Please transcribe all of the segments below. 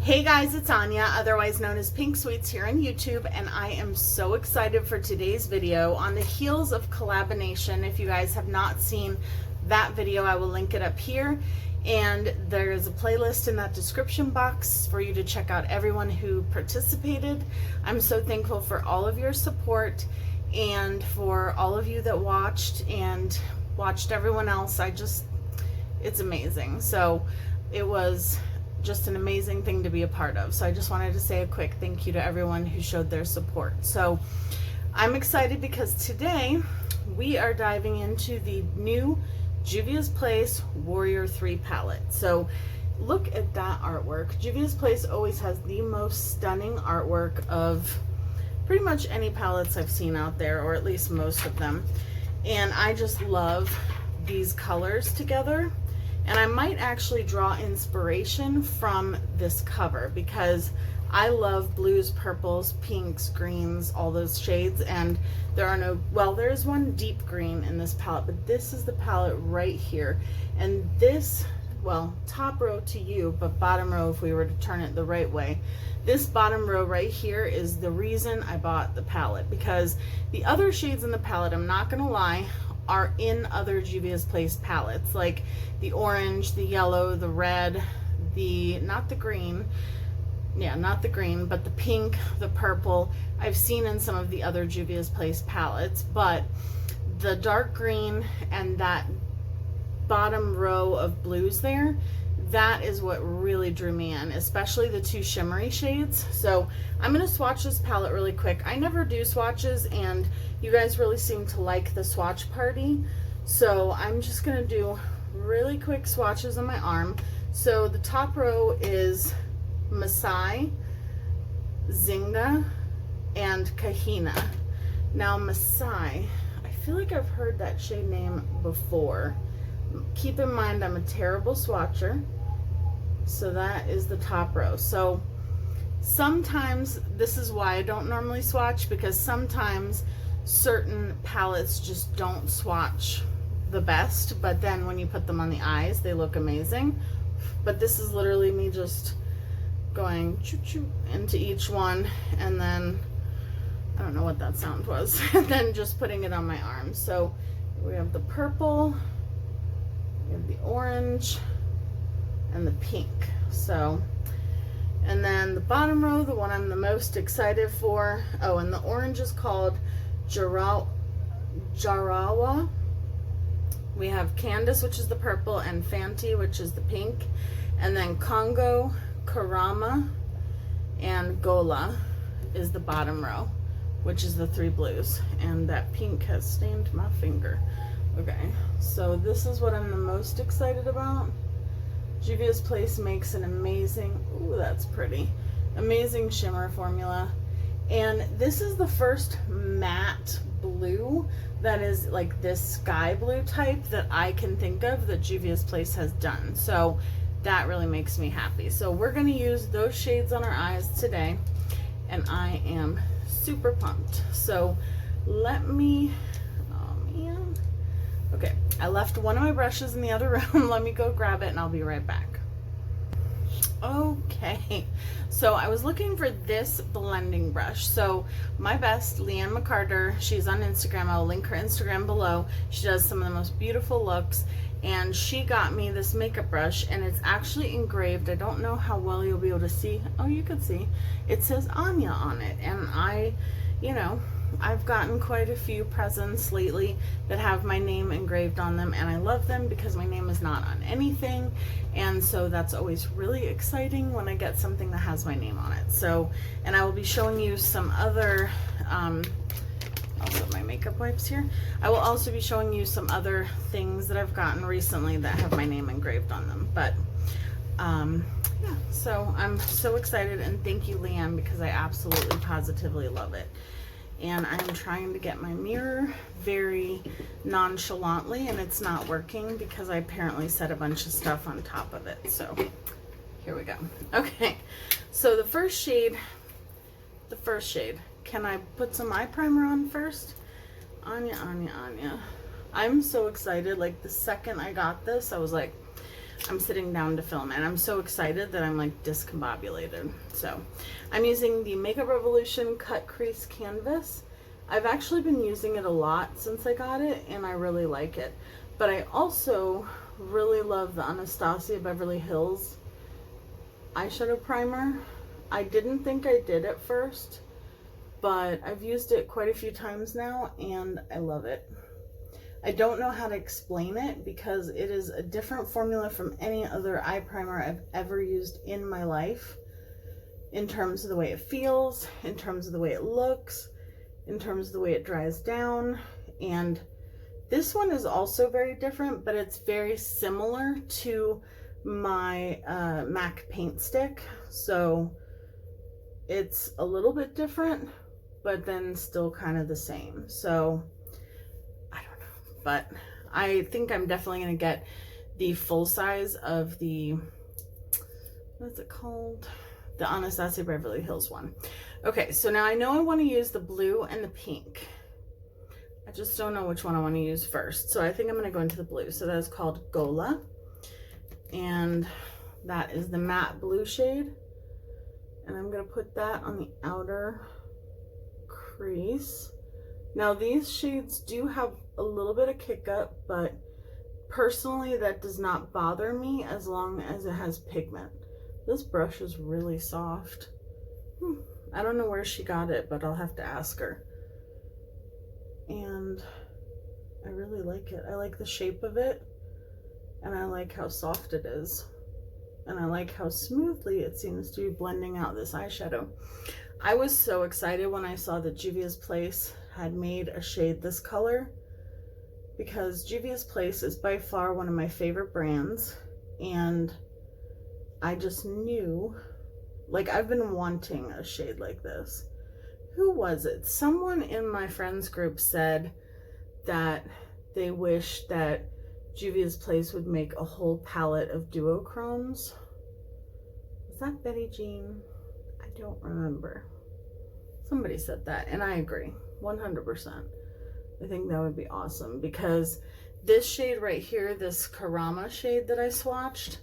Hey guys, it's Anya, otherwise known as Pink Sweets here on YouTube, and I am so excited for today's video. On the heels of Collabination, if you guys have not seen that video, I will link it up here, and there is a playlist in that description box for you to check out everyone who participated. I'm so thankful for all of your support and for all of you that watched and watched everyone else. It's amazing. So it was just an amazing thing to be a part of. So I just wanted to say a quick thank you to everyone who showed their support. So I'm excited because today we are diving into the new Juvia's Place Warrior 3 palette. So look at that artwork. Juvia's Place always has the most stunning artwork of pretty much any palettes I've seen out there, or at least most of them. And I just love these colors together. And I might actually draw inspiration from this cover because I love blues, purples, pinks, greens, all those shades. And there is one deep green in this palette, but this is the palette right here. And this, well, top row to you, but bottom row if we were to turn it the right way. This bottom row right here is the reason I bought the palette, because the other shades in the palette, I'm not gonna lie, are in other Juvia's Place palettes, like the orange, the yellow, the red, not the green, but the pink, the purple, I've seen in some of the other Juvia's Place palettes. But the dark green and that bottom row of blues there, that is what really drew me in, especially the two shimmery shades. So I'm going to swatch this palette really quick. I never do swatches, and you guys really seem to like the swatch party. So I'm just going to do really quick swatches on my arm. So the top row is Masai, Zinga, and Kahina. Now Masai, I feel like I've heard that shade name before. Keep in mind I'm a terrible swatcher. So that is the top row. So sometimes, this is why I don't normally swatch, because sometimes certain palettes just don't swatch the best, but then when you put them on the eyes, they look amazing. But this is literally me just going choo-choo into each one, and then, I don't know what that sound was, and then just putting it on my arm. So we have the purple, we have the orange, and the pink. So, and then the bottom row, the one I'm the most excited for, oh, and the orange is called Jarawa. We have Candace, which is the purple, and Fenty, which is the pink, and then Congo, Karama, and Gola is the bottom row, which is the three blues. And that pink has stained my finger. Okay, so this is what I'm the most excited about. Juvia's Place makes an amazing, ooh, that's pretty, amazing shimmer formula. And this is the first matte blue that is like this sky blue type that I can think of that Juvia's Place has done. So that really makes me happy. So we're going to use those shades on our eyes today, and I am super pumped. So let me, okay, I left one of my brushes in the other room. Let me go grab it and I'll be right back. Okay, so I was looking for this blending brush. So my best, Leanne McCarter, she's on Instagram. I'll link her Instagram below. She does some of the most beautiful looks, and she got me this makeup brush, and it's actually engraved. I don't know how well you'll be able to see. Oh, you can see. It says Anya on it, and I've gotten quite a few presents lately that have my name engraved on them, and I love them because my name is not on anything, and so that's always really exciting when I get something that has my name on it. So, and I will be showing you some other, I'll put my makeup wipes here. I will also be showing you some other things that I've gotten recently that have my name engraved on them. But yeah, so I'm so excited, and thank you, Leanne, because I absolutely positively love it. And I'm trying to get my mirror very nonchalantly, and it's not working because I apparently set a bunch of stuff on top of it. So here we go. Okay, so the first shade, can I put some eye primer on first? Anya. I'm so excited. Like the second I got this, I was like, I'm sitting down to film, and I'm so excited that I'm like discombobulated. So I'm using the Makeup Revolution Cut Crease Canvas. I've actually been using it a lot since I got it, and I really like it. But I also really love the Anastasia Beverly Hills eyeshadow primer. I didn't think I did at first, but I've used it quite a few times now, and I love it. I don't know how to explain it because it is a different formula from any other eye primer I've ever used in my life, in terms of the way it feels, in terms of the way it looks, in terms of the way it dries down. And this one is also very different, but it's very similar to my MAC paint stick. So it's a little bit different, but then still kind of the same. So I don't know, but I think I'm definitely going to get the full size of the, what's it called? The Anastasia Beverly Hills one. Okay, so now I know I want to use the blue and the pink. I just don't know which one I want to use first. So I think I'm going to go into the blue. So that is called Gola. And that is the matte blue shade. And I'm going to put that on the outer crease. Now these shades do have a little bit of kick up, but personally that does not bother me as long as it has pigment. This brush is really soft. I don't know where she got it, but I'll have to ask her. And I really like it. I like the shape of it, and I like how soft it is, and I like how smoothly it seems to be blending out this eyeshadow. I was so excited when I saw that Juvia's Place had made a shade this color, because Juvia's Place is by far one of my favorite brands, and I just knew, like, I've been wanting a shade like this. Who was it? Someone in my friends group said that they wish that Juvia's Place would make a whole palette of duochromes. Was that Betty Jean? I don't remember. Somebody said that, and I agree 100%. I think that would be awesome, because this shade right here, this Karama shade that I swatched,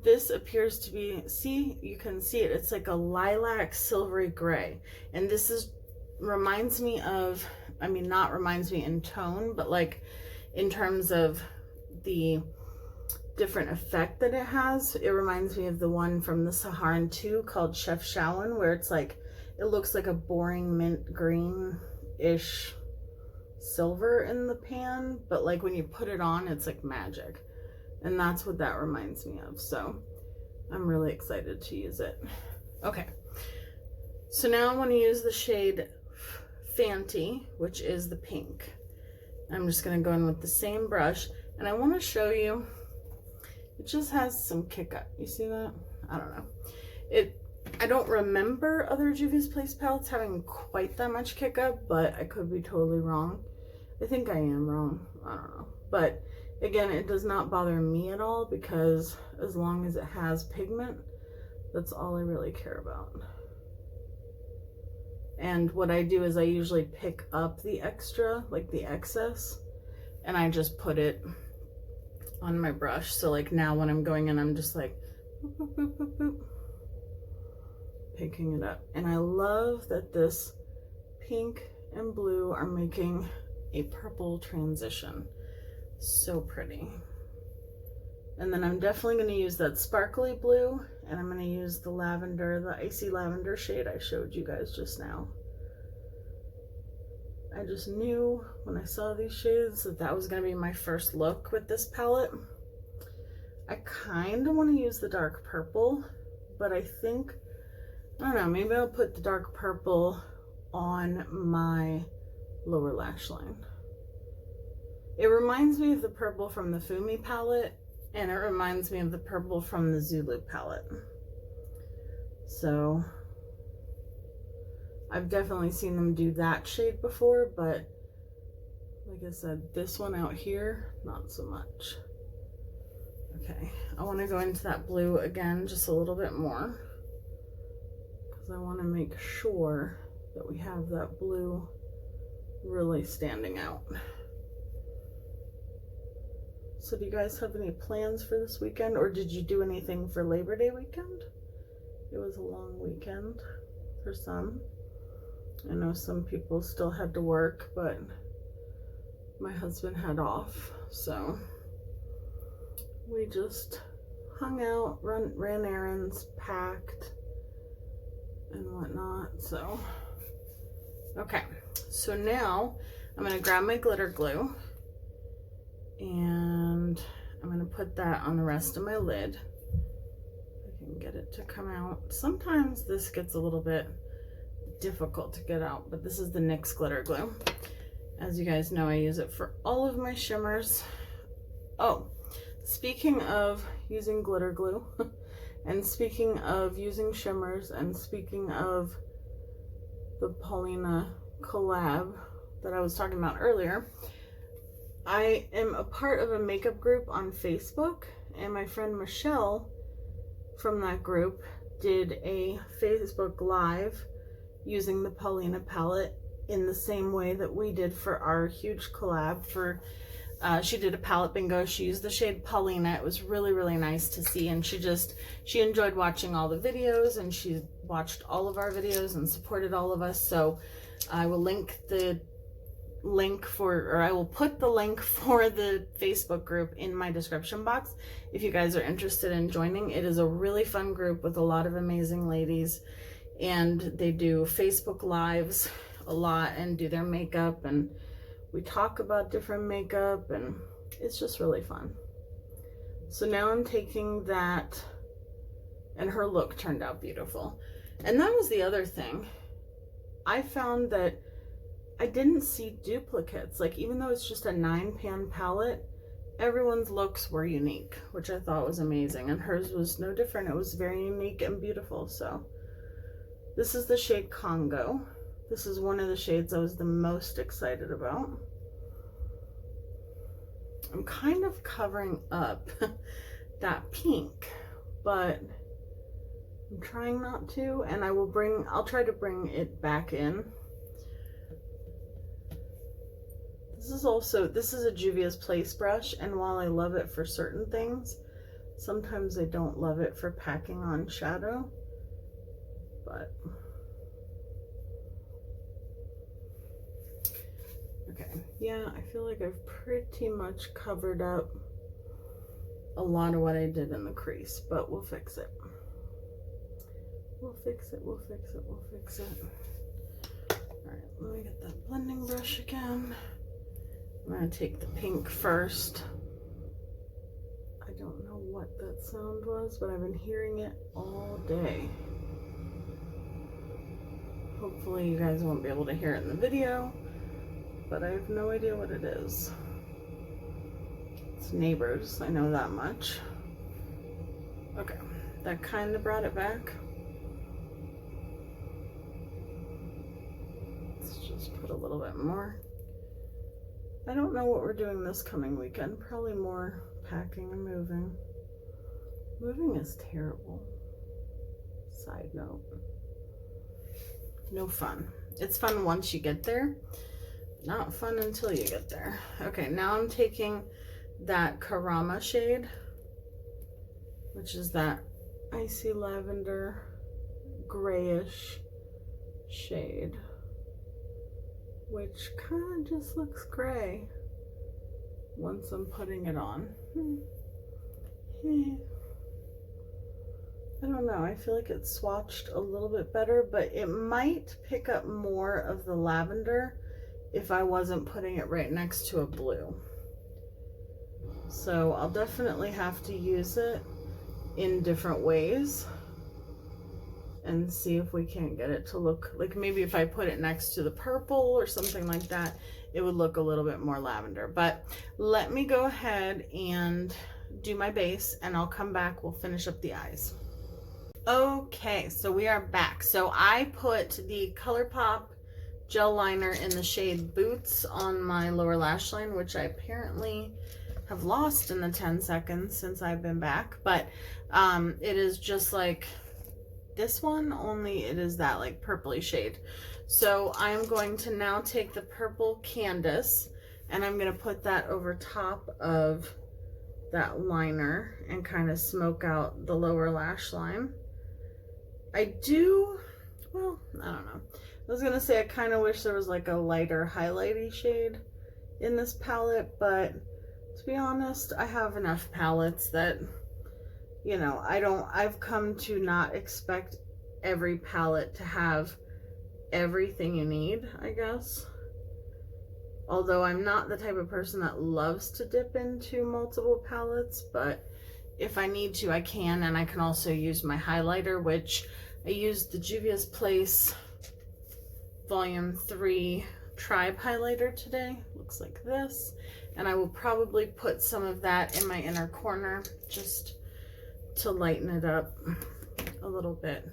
this appears to be, see, you can see it, it's like a lilac silvery gray. And this is, reminds me of, I mean, not reminds me in tone, but like in terms of the different effect that it has, it reminds me of the one from the Saharan 2 called Chef Shawan, where it's like, it looks like a boring mint green-ish silver in the pan, but like when you put it on, it's like magic. And that's what that reminds me of. So I'm really excited to use it. Okay, so now I want to use the shade Fenty, which is the pink. I'm just going to go in with the same brush, and I want to show you, it just has some kick up. You see that? I don't know. I don't remember other Juvia's Place palettes having quite that much kick up, but I could be totally wrong. I think I am wrong. I don't know. But again, it does not bother me at all, because as long as it has pigment, that's all I really care about. And what I do is I usually pick up the extra, like the excess, and I just put it on my brush. So like now when I'm going in, I'm just like boop, boop, boop, boop, boop, picking it up. And I love that this pink and blue are making a purple transition. So pretty. And then I'm definitely going to use that sparkly blue, and I'm going to use the lavender, the icy lavender shade I showed you guys just now. I just knew when I saw these shades that that was going to be my first look with this palette. I kind of want to use the dark purple, but I think, I don't know, maybe I'll put the dark purple on my lower lash line. It reminds me of the purple from the Fumi palette, and it reminds me of the purple from the Zulu palette. So I've definitely seen them do that shade before, but like I said, this one out here, not so much. Okay, I want to go into that blue again just a little bit more, because I want to make sure that we have that blue really standing out. So do you guys have any plans for this weekend, or did you do anything for Labor Day weekend? It was a long weekend for some. I know some people still had to work, but my husband had off, so we just hung out, ran errands, packed, and whatnot. So, okay. So now I'm going to grab my glitter glue and I'm going to put that on the rest of my lid. I can get it to come out. Sometimes this gets a little bit difficult to get out, but this is the NYX glitter glue. As you guys know, I use it for all of my shimmers. Oh, speaking of using glitter glue and speaking of using shimmers and speaking of the Paulina collab that I was talking about earlier, I am a part of a makeup group on Facebook, and my friend Michelle from that group did a Facebook Live using the Paulina palette in the same way that we did for our huge collab for she did a palette bingo. She used the shade Paulina. It was really, really nice to see, and she enjoyed watching all the videos, and she watched all of our videos and supported all of us. So I will I will put the link for the Facebook group in my description box if you guys are interested in joining. It is a really fun group with a lot of amazing ladies, and they do Facebook Lives a lot and do their makeup, and we talk about different makeup, and it's just really fun. So now I'm taking that, and her look turned out beautiful. And that was the other thing. I found that I didn't see duplicates. Like, even though it's just a 9-pan palette, everyone's looks were unique, which I thought was amazing, and hers was no different. It was very unique and beautiful. So this is the shade Congo. This is one of the shades I was the most excited about. I'm kind of covering up that pink, but I'm trying not to, and I'll try to bring it back in. This is a Juvia's Place brush, and while I love it for certain things, sometimes I don't love it for packing on shadow, but okay, yeah, I feel like I've pretty much covered up a lot of what I did in the crease, but we'll fix it. We'll fix it. All right, let me get that blending brush again. I'm going to take the pink first. I don't know what that sound was, but I've been hearing it all day. Hopefully you guys won't be able to hear it in the video, but I have no idea what it is. It's neighbors, I know that much. Okay, that kind of brought it back. Let's just put a little bit more. I don't know what we're doing this coming weekend. Probably more packing and moving. Moving is terrible. Side note. No fun. It's fun once you get there. Not fun until you get there. Okay, now I'm taking that Karama shade, which is that icy lavender grayish shade, which kind of just looks gray once I'm putting it on. I don't know, I feel like it's swatched a little bit better, but it might pick up more of the lavender if I wasn't putting it right next to a blue. So I'll definitely have to use it in different ways and see if we can't get it to look like, maybe if I put it next to the purple or something like that, it would look a little bit more lavender. But let me go ahead and do my base, and I'll come back, we'll finish up the eyes. Okay, so we are back. So I put the ColourPop gel liner in the shade Boots on my lower lash line, which I apparently have lost in the 10 seconds since I've been back, but it is just like this one, only it is that like purpley shade. So I'm going to now take the purple Candace, and I'm going to put that over top of that liner and kind of smoke out the lower lash line. I do, well, I don't know. I was gonna say I kind of wish there was like a lighter highlighty shade in this palette, but to be honest, I have enough palettes that, you know, I've come to not expect every palette to have everything you need, I guess. Although I'm not the type of person that loves to dip into multiple palettes, but if I need to, I can. And I can also use my highlighter, which I used the Juvia's Place Volume 3 Tribe highlighter today. Looks like this. And I will probably put some of that in my inner corner just to lighten it up a little bit.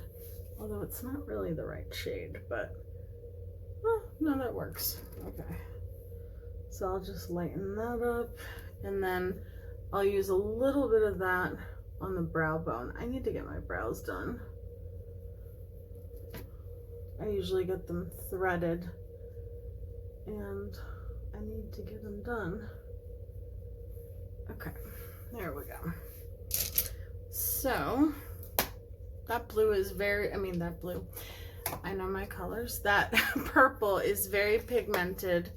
Although it's not really the right shade, but well, no, that works. Okay. So I'll just lighten that up, and then I'll use a little bit of that on the brow bone. I need to get my brows done. I usually get them threaded, and I need to get them done. Okay, there we go. So that blue is very, I know my colors. That purple is very pigmented.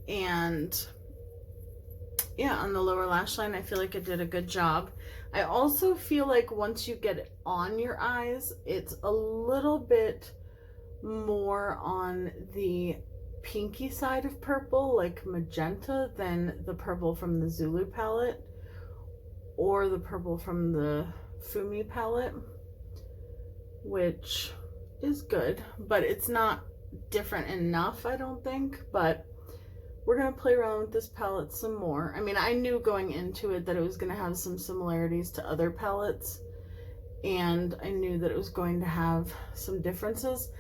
And yeah, on the lower lash line, I feel like it did a good job. I also feel like once you get it on your eyes, it's a little bit more on the pinky side of purple, like magenta, than the purple from the Zulu palette or the purple from the Fumi palette, which is good, but it's not different enough, I don't think. But we're going to play around with this palette some more. I mean, I knew going into it that it was going to have some similarities to other palettes, and I knew that it was going to have some differences.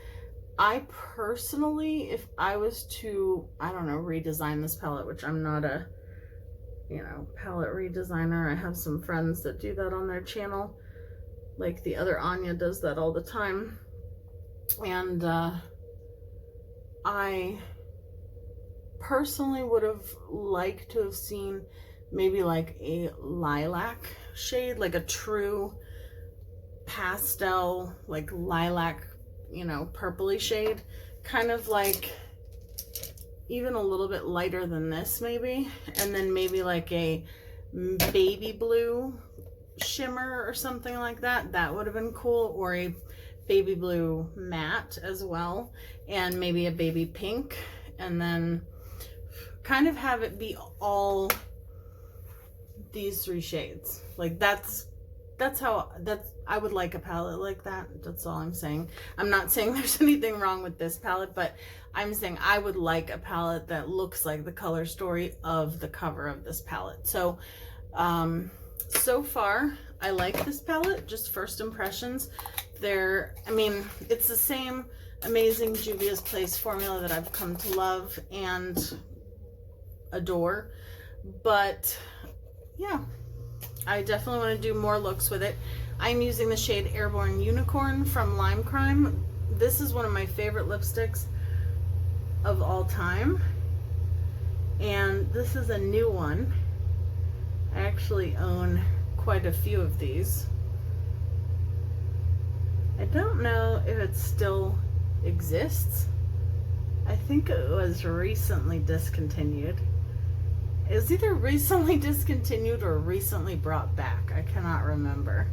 I personally, if I was to, I don't know, redesign this palette, which I'm not a, you know, palette redesigner. I have some friends that do that on their channel. Like the other Anya does that all the time. And I personally would have liked to have seen maybe like a lilac shade, like a true pastel, like lilac, you know, purpley shade, kind of like even a little bit lighter than this maybe, and then maybe like a baby blue shimmer or something like that. That would have been cool, or a baby blue matte as well, and maybe a baby pink, and then kind of have it be all these three shades. Like that's I would like a palette like that. That's all I'm saying. I'm not saying there's anything wrong with this palette, but I'm saying I would like a palette that looks like the color story of the cover of this palette. So so far I like this palette. Just first impressions. I mean, it's the same amazing Juvia's Place formula that I've come to love and adore, but yeah, I definitely want to do more looks with it. I'm using the shade Airborne Unicorn from Lime Crime. This is one of my favorite lipsticks of all time, and this is a new one. I actually own quite a few of these. I don't know if it still exists. I think it was recently discontinued. It was either recently discontinued or recently brought back. I cannot remember.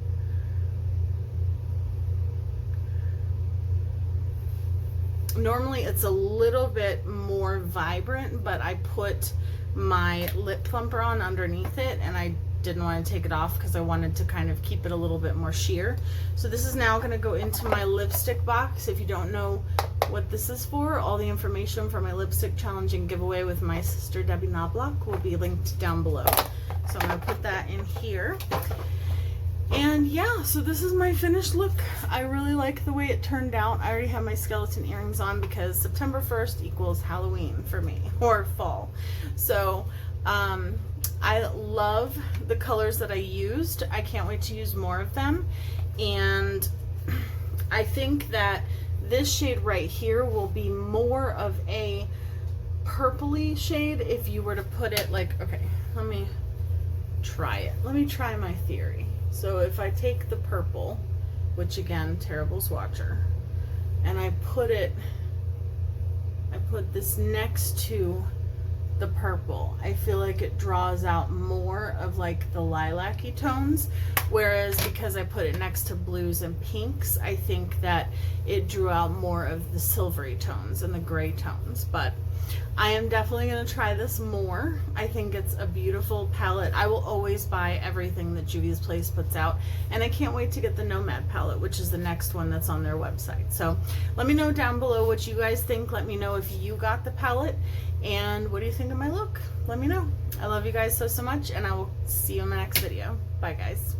Normally it's a little bit more vibrant, but I put my lip plumper on underneath it, and I didn't want to take it off because I wanted to kind of keep it a little bit more sheer. So this is now going to go into my lipstick box. If you don't know what this is for, all the information for my lipstick challenge and giveaway with my sister Debbie Knoblauch will be linked down below. So I'm going to put that in here. And yeah, so this is my finished look. I really like the way it turned out. I already have my skeleton earrings on because September 1st equals Halloween for me, or fall. So I love the colors that I used. I can't wait to use more of them. And I think that this shade right here will be more of a purpley shade if you were to put it like, okay, let me try it. Let me try my theory. So if I take the purple, which again, terrible swatcher, and I put this next to the purple, I feel like it draws out more of like the lilac-y tones, whereas because I put it next to blues and pinks, I think that it drew out more of the silvery tones and the gray tones. But I am definitely going to try this more. I think it's a beautiful palette. I will always buy everything that Juvia's Place puts out, and I can't wait to get the Nomad palette, which is the next one that's on their website. So let me know down below what you guys think. Let me know if you got the palette, and what do you think of my look? Let me know. I love you guys so much, and I will see you in my next video. Bye, guys.